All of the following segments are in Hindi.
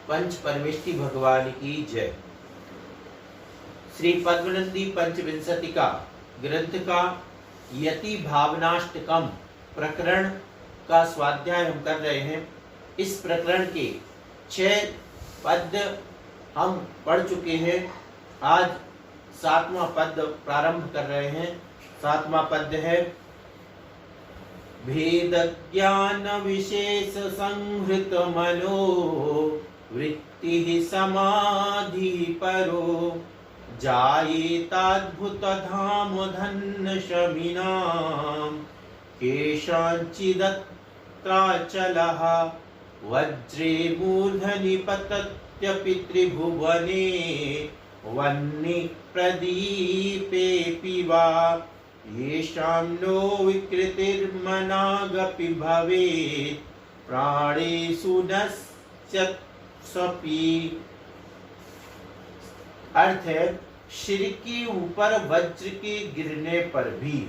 पंच परमेष्टि भगवान की जय। श्री पद्मनंदी पंचविंशतिका ग्रंथ का यति भावनाष्टकम प्रकरण का स्वाध्याय हम कर रहे हैं। इस प्रकरण के 6 पद हम पढ़ चुके हैं। आज 7वां पद प्रारंभ कर रहे हैं। 7वां पद है भेद ज्ञान विशेष संहृत मनो वृत्ति समाधि परो जायेताद्भुत धाम धन्य शमिनाम केषाञ्चिदत्राचलः वज्रे मूर्धनि पतत्य पितृभुवने वह्नि प्रदीपेऽपि वा येषां नो विकृतिर्मनागपि भवेत् प्राणेषु नश्यत्स्वपि। अर्थ है, सिर के ऊपर वज्र के गिरने पर भी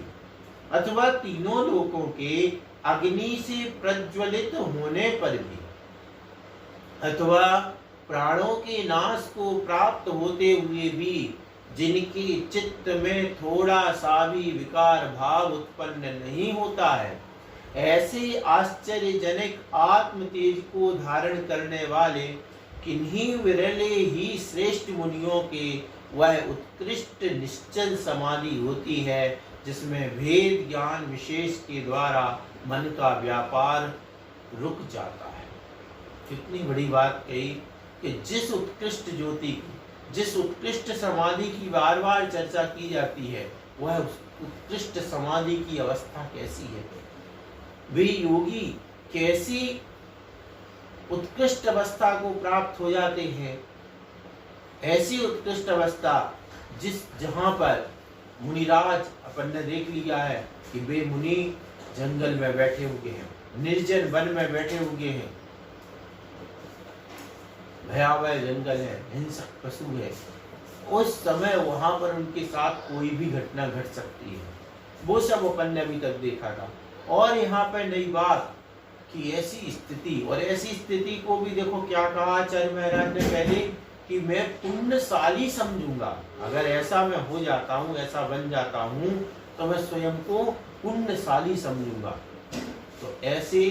अथवा तीनों लोकों के अग्नि से प्रज्वलित होने पर भी अथवा प्राणों के नाश को प्राप्त होते हुए भी जिनके चित्त में थोड़ा सा भी विकार भाव उत्पन्न नहीं होता है, ऐसे आश्चर्यजनक आत्म तेज को धारण करने वाले किन्हीं विरले ही श्रेष्ठ मुनियों के वह उत्कृष्ट निश्चल समाधि होती है जिसमें भेद ज्ञान विशेष के द्वारा मन का व्यापार रुक जाता है। कितनी बड़ी बात कही कि जिस उत्कृष्ट ज्योति की, जिस उत्कृष्ट समाधि की बार बार चर्चा की जाती है, वह उत्कृष्ट समाधि की अवस्था कैसी है। वे योगी कैसी उत्कृष्ट अवस्था को प्राप्त हो जाते हैं। ऐसी उत्कृष्ट अवस्था जहां पर मुनिराज अपन ने देख लिया है कि वे मुनि जंगल में बैठे हुए हैं, निर्जन वन में बैठे हुए हैं, भयावह जंगल है, हिंसक पशु है। उस समय वहां पर उनके साथ कोई भी घटना घट सकती है। वो सब अपन ने अभी तक देखा था। और यहाँ पर नई बात कि ऐसी स्थिति, और ऐसी स्थिति को भी देखो क्या कहा आचार्य महाराज ने पहले कि मैं पुण्यशाली समझूंगा। अगर ऐसा मैं हो जाता हूँ, ऐसा बन जाता हूँ, तो मैं स्वयं को पुण्यशाली समझूंगा। तो ऐसे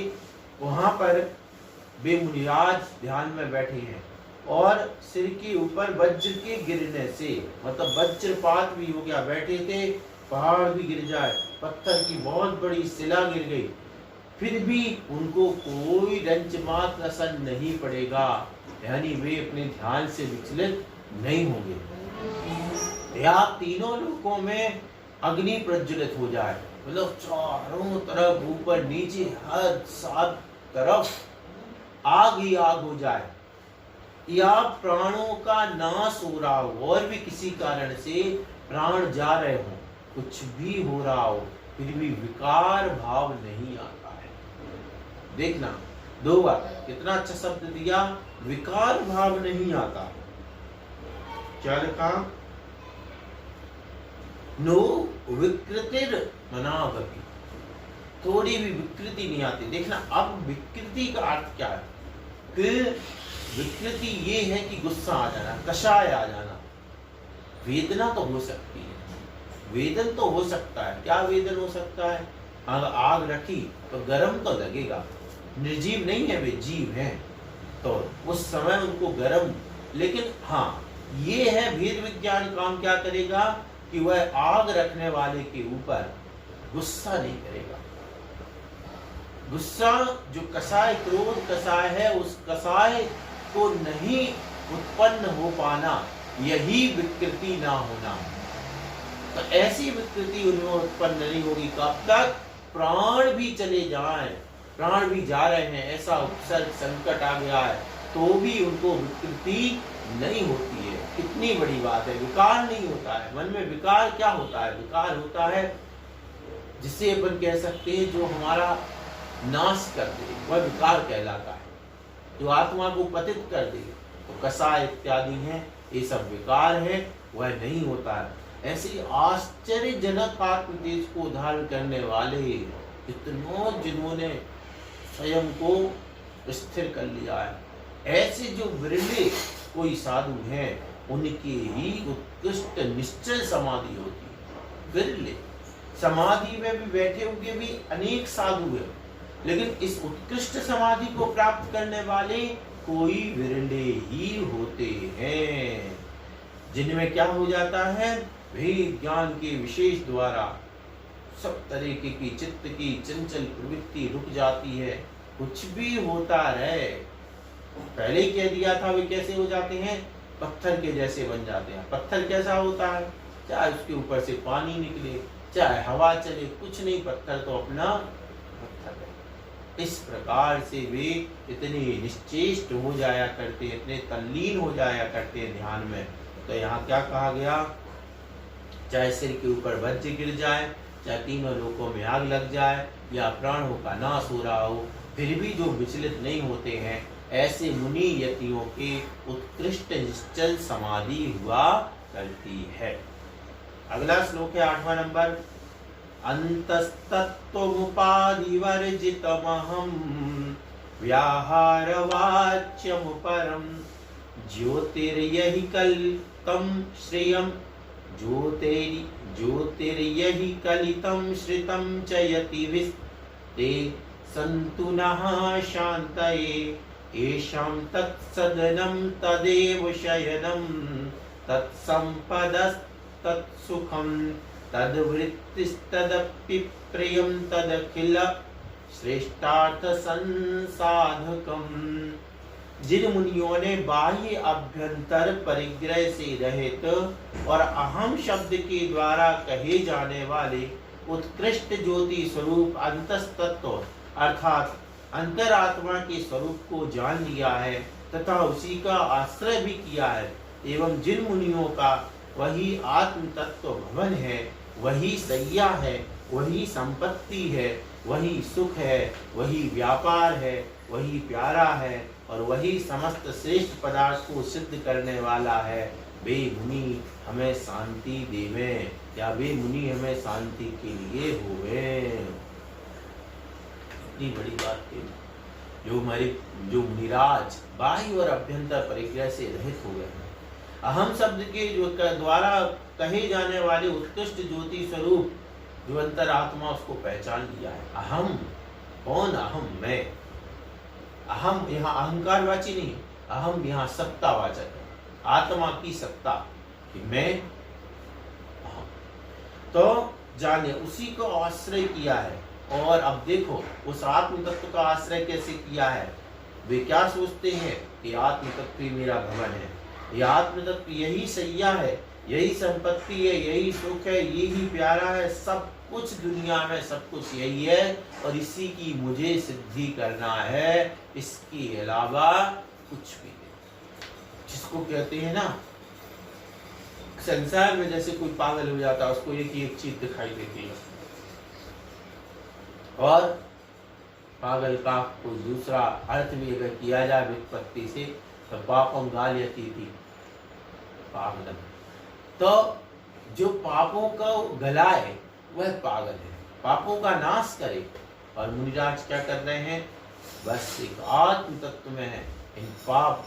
वहां पर वे मुनिराज ध्यान में बैठे हैं और सिर के ऊपर वज्र के गिरने से, मतलब वज्रपात भी हो गया, बैठे थे, पहाड़ भी गिर जाए, पत्थर की बहुत बड़ी शिला गिर गई, फिर भी उनको कोई रंच मात्र असर नहीं पड़ेगा, यानी वे अपने ध्यान से विचलित नहीं होंगे। या तीनों लोकों में अग्नि प्रज्वलित हो जाए, मतलब चारों तरफ ऊपर नीचे हर 7 तरफ आग ही आग हो जाए, या प्राणों का नाश हो रहा हो और भी किसी कारण से प्राण जा रहे हो, कुछ भी हो रहा हो, फिर भी विकार भाव नहीं आता है। देखना 2 बार कितना अच्छा शब्द दिया, विकार भाव नहीं आता। क्या लिखा? नो विकृतिर मनागपि, थोड़ी भी विकृति नहीं आती। देखना अब विकृति का अर्थ क्या है कि विकृति ये है कि गुस्सा आ जाना, कषाय आ जाना। वेदना तो हो सकती है, वेदन तो हो सकता है। क्या वेदन हो सकता है? आग रखी तो गर्म तो लगेगा, निर्जीव नहीं है, वे जीव हैं, तो उस समय उनको गर्म। लेकिन हाँ, ये है भेद विज्ञान काम क्या करेगा कि वह आग रखने वाले के ऊपर गुस्सा नहीं करेगा। गुस्सा जो कसाय, क्रोध कसाय है, उस कसाय को नहीं उत्पन्न हो पाना, यही विकृति ना होना। तो ऐसी विकृति उनमें उत्पन्न नहीं होगी कब तक प्राण भी चले जाएं, प्राण भी जा रहे हैं, ऐसा उपसर्ग संकट आ गया है, तो भी उनको विकृति नहीं होती है। कितनी बड़ी बात है, विकार नहीं होता है। मन में विकार क्या होता है? विकार होता है जिसे अपन कह सकते हैं जो हमारा नाश कर दे, वह विकार कहलाता है। जो आत्मा को पतित कर दे, तो कसाय इत्यादि हैं, ये सब विकार है, वह नहीं होता है। ऐसे आश्चर्यजनक आत्म तेज को धारण करने वाले इतनों जिन्होंने स्वयं को स्थिर कर लिया है, ऐसे जो विरले कोई साधु हैं उनकी ही उत्कृष्ट निश्चल समाधि होती है। विरले समाधि में भी बैठे हुए भी अनेक साधु हैं, लेकिन इस उत्कृष्ट समाधि को प्राप्त करने वाले कोई विरले ही होते हैं, जिनमें क्या हो जाता है, भेद ज्ञान के विशेष द्वारा सब तरीके की चित्त की चंचल प्रवृत्ति रुक जाती है। कुछ भी होता रहे, पहले ही कह दिया था वे कैसे हो जाते हैं, पत्थर के जैसे बन जाते हैं। पत्थर कैसा होता है, चाहे उसके ऊपर से पानी निकले, चाहे हवा चले, कुछ नहीं, पत्थर तो अपना पत्थर है। इस प्रकार से वे इतने निश्चेष्ट हो जाया करते, इतने तल्लीन हो जाया करते हैं ध्यान में। तो यहाँ क्या कहा गया, चाहे सिर के ऊपर वज्र गिर जाए, चाहे तीनों लोकों में आग लग जाए, या प्राणों का नाश हो रहा हो, फिर भी जो विचलित नहीं होते हैं, ऐसे मुनि यतियों के उत्कृष्ट निश्चल समाधि हुआ करती है। अगला श्लोक है 8वां नंबर। अंतस्तत्त्वमुपाधिवर्जितमहं व्याहारवाच्यम परम ज्योतिर्यहि कलितं श्रियं ज्योतिर्यहि कलितं श्रितं च यतिभिस्ते सन्तु नः शान्तये येषां तत्सदनं तदेव शयनं तत्सम्पदस्तत्सुखं तद्वृत्तिस्तदपि प्रियं तदखिल श्रेष्ठार्थ संसाधकम्। जिन मुनियों ने बाह्य अभ्यंतर परिग्रह से रहित और अहम शब्द के द्वारा कहे जाने वाले उत्कृष्ट ज्योति स्वरूप अंतस्तत्व अर्थात अंतरात्मा के स्वरूप को जान लिया है तथा उसी का आश्रय भी किया है, एवं जिन मुनियों का वही आत्म तत्व भवन है, वही सैया है, वही संपत्ति है, वही सुख है, वही व्यापार है, वही प्यारा है और वही समस्त श्रेष्ठ पदार्थ को सिद्ध करने वाला है, वे मुनि हमें शांति देवे, या वे मुनि हमें शांति के लिए होवे। इतनी बड़ी बात है। जो मुनिराज बाह्य और अभ्यंतर परिग्रह से रहित हो गए हैं, अहम शब्द के जो द्वारा कहे जाने वाले उत्कृष्ट ज्योति स्वरूप जो अंतरात्मा उसको पहचान लिया है। अहम कौन, अहम मैं। अहम यहाँ अहंकारवाची नहीं, अहम यहाँ सत्तावाचक है, आत्मा की सत्ता कि मैं अहम। तो जाने उसी को आश्रय किया है। और अब देखो उस आत्म तत्व का आश्रय कैसे किया है। वे क्या सोचते हैं कि आत्म तत्व ही मेरा भवन है, ये आत्म तत्व यही सैया है, यही संपत्ति है, यही सुख है, यही प्यारा है, सब कुछ दुनिया में सब कुछ यही है और इसी की मुझे सिद्धि करना है, इसके अलावा कुछ भी नहीं। जिसको कहते हैं ना, संसार में जैसे कोई पागल हो जाता है, उसको एक ही एक चीज दिखाई देती है और पागल का कोई दूसरा अर्थ भी अगर किया जाए व्युत्पत्ति से तो पापम गाल्यति थी पागल। तो जो पापों को गलाए वह पागल है, पापों का नाश करे। और मुनिराज क्या कर रहे हैं, बस एक आत्म तत्व में है, इन पाप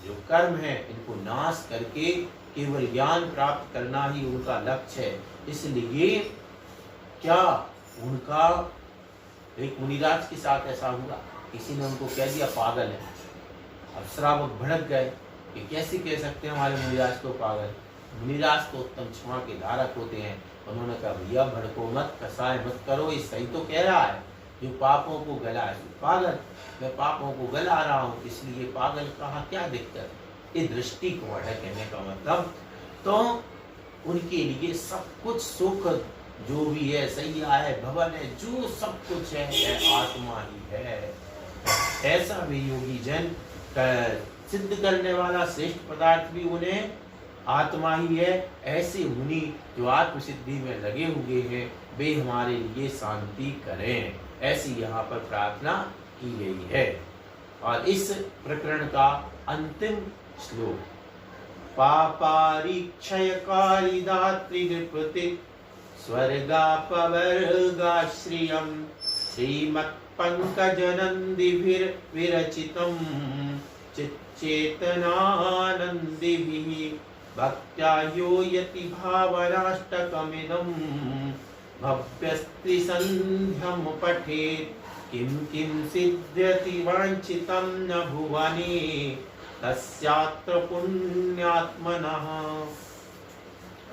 जो कर्म है इनको नाश करके केवल ज्ञान प्राप्त करना ही उनका लक्ष्य है। इसलिए क्या उनका एक मुनिराज के साथ ऐसा हुआ, किसी ने उनको कह दिया पागल है। अब श्रावक भड़क गए कि कैसे कह सकते हैं हमारे मुनिराज को पागल। मुनिराज तो उत्तम क्षमा के धारक होते हैं। उन्होंने कहा भैया भड़को मत, कसाय मत करो, ये सही तो कह रहा है, जो पापों को गला है पागल, मैं पापों को गला रहा हूँ इसलिए पागल कहा, क्या दिक्कत। ये दृष्टिकोण है कहने का मतलब। तो उनके लिए सब कुछ सुख जो भी है, सैया है, भवन है, जो सब कुछ है आत्मा ही है। ऐसा भी योगी जन सिद्ध करने वाला श्रेष्ठ पदार्थ भी उन्हें आत्मा ही है। ऐसे मुनि जो आत्म सिद्धि में लगे हुए हैं वे हमारे लिए शांति करें, ऐसी यहाँ पर प्रार्थना की गई है। और इस प्रकरण का अंतिम श्लोक पापारिक्षयकारी दात्री नृपति स्वर्गापवर्गाश्रियं श्रीमत्पङ्कजनन्दिभिर्विरचितं चिच्चेतनानन्दिभिः भक्त्या यो यति भावनाष्टकमिदं भव्यस्त्रिसन्ध्यं पठेत् किं किं सिद्ध्यति वाञ्छितं न भुवने तस्यात्र पुण्यात्मनः।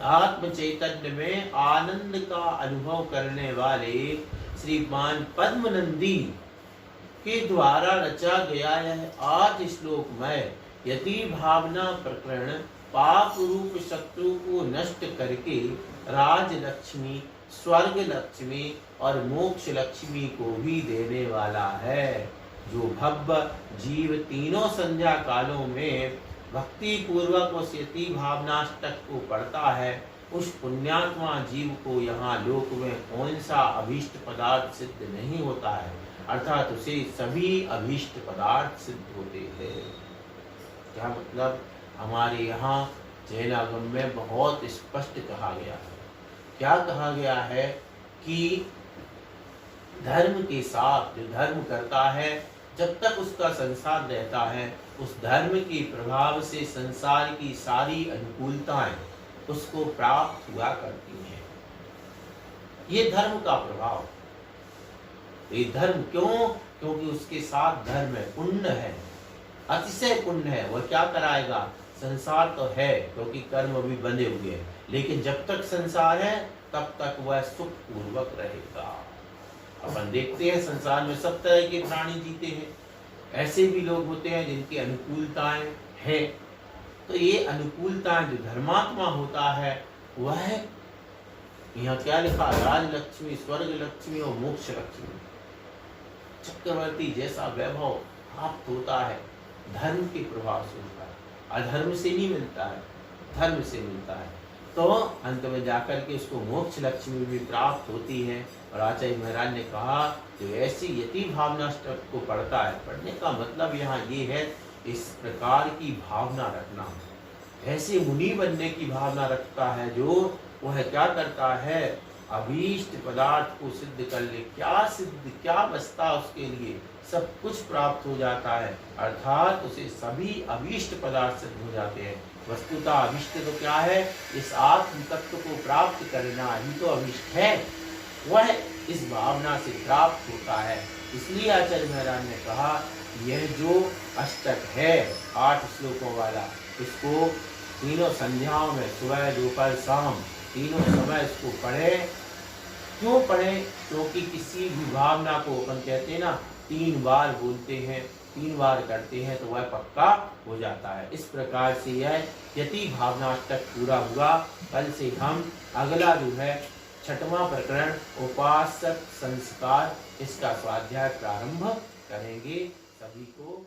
आत्म चैतन्य में आनंद का अनुभव करने वाले श्रीमान पद्मनंदी के द्वारा रचा गया है 8 श्लोक में यति भावना प्रकरण पाप रूप शत्रु को नष्ट करके राज लक्ष्मी, स्वर्ग लक्ष्मी और मोक्ष लक्ष्मी को भी देने वाला है। जो भव्य जीव तीनों संध्या कालों में भक्ति पूर्वक उस यति भावनाष्टक को पढ़ता है, उस पुण्यात्मा जीव को यहाँ लोक में कौन सा अभीष्ट पदार्थ सिद्ध नहीं होता है, अर्थात उसे सभी अभीष्ट पदार्थ सिद्ध होते हैं। क्या मतलब? हमारे यहाँ जैनागम में बहुत स्पष्ट कहा गया है। क्या कहा गया है कि धर्म के साथ जो धर्म करता है, जब तक उसका संसार रहता है, उस धर्म के प्रभाव से संसार की सारी अनुकूलताएं उसको प्राप्त हुआ करती हैं। ये धर्म का प्रभाव। ये धर्म क्यों? क्योंकि उसके साथ धर्म है, पुण्य है, अतिशय पुण्य है। वह क्या कराएगा? संसार तो है क्योंकि कर्म अभी बंधे हुए हैं, लेकिन जब तक संसार है तब तक वह सुख पूर्वक रहेगा। अपन देखते हैं संसार में सब तरह के प्राणी जीते हैं, ऐसे भी लोग होते हैं जिनकी अनुकूलताएं हैं। तो ये अनुकूलताएं जो धर्मात्मा होता है वह यहाँ क्या लिखा? राज लक्ष्मी, स्वर्ग लक्ष्मी और मोक्ष लक्ष्मी, चक्रवर्ती जैसा वैभव प्राप्त होता है धर्म के प्रभाव से होता है, अधर्म से नहीं मिलता है, धर्म से मिलता है। तो अंत में जाकर के उसको मोक्ष लक्ष्मी भी प्राप्त होती है। और आचार्य महाराज ने कहा जो ऐसी यति भावनाष्टक को पढ़ता है, पढ़ने का मतलब यहाँ ये है इस प्रकार की भावना रखना, ऐसे मुनि बनने की भावना रखता है जो वह क्या करता है? अभीष्ट पदार्थ को सिद्ध कर ले। क्या सिद्ध, क्या बचता उसके लिए? सब कुछ प्राप्त हो जाता है, अर्थात उसे सभी अभीष्ट पदार्थ सिद्ध हो जाते हैं। वस्तुतः अभीष्ट तो क्या है? इस आत्म तत्व को प्राप्त करना ही तो अभीष्ट है, वह इस भावना से प्राप्त होता है। इसलिए आचार्य महाराज ने कहा यह जो अष्टक है 8 श्लोकों वाला, इसको तीनों संध्याओं में सुबह दोपहर शाम तीनों समय इसको पढ़े। क्यों पढ़े? क्योंकि किसी भी भावना को अपन कहते हैं ना 3 बार बोलते हैं, 3 बार करते हैं तो वह पक्का हो जाता है। इस प्रकार से यह यति भावनाष्टक पूरा हुआ। कल से हम अगला जो है 6वां प्रकरण उपासक संस्कार, इसका स्वाध्याय प्रारंभ करेंगे। सभी को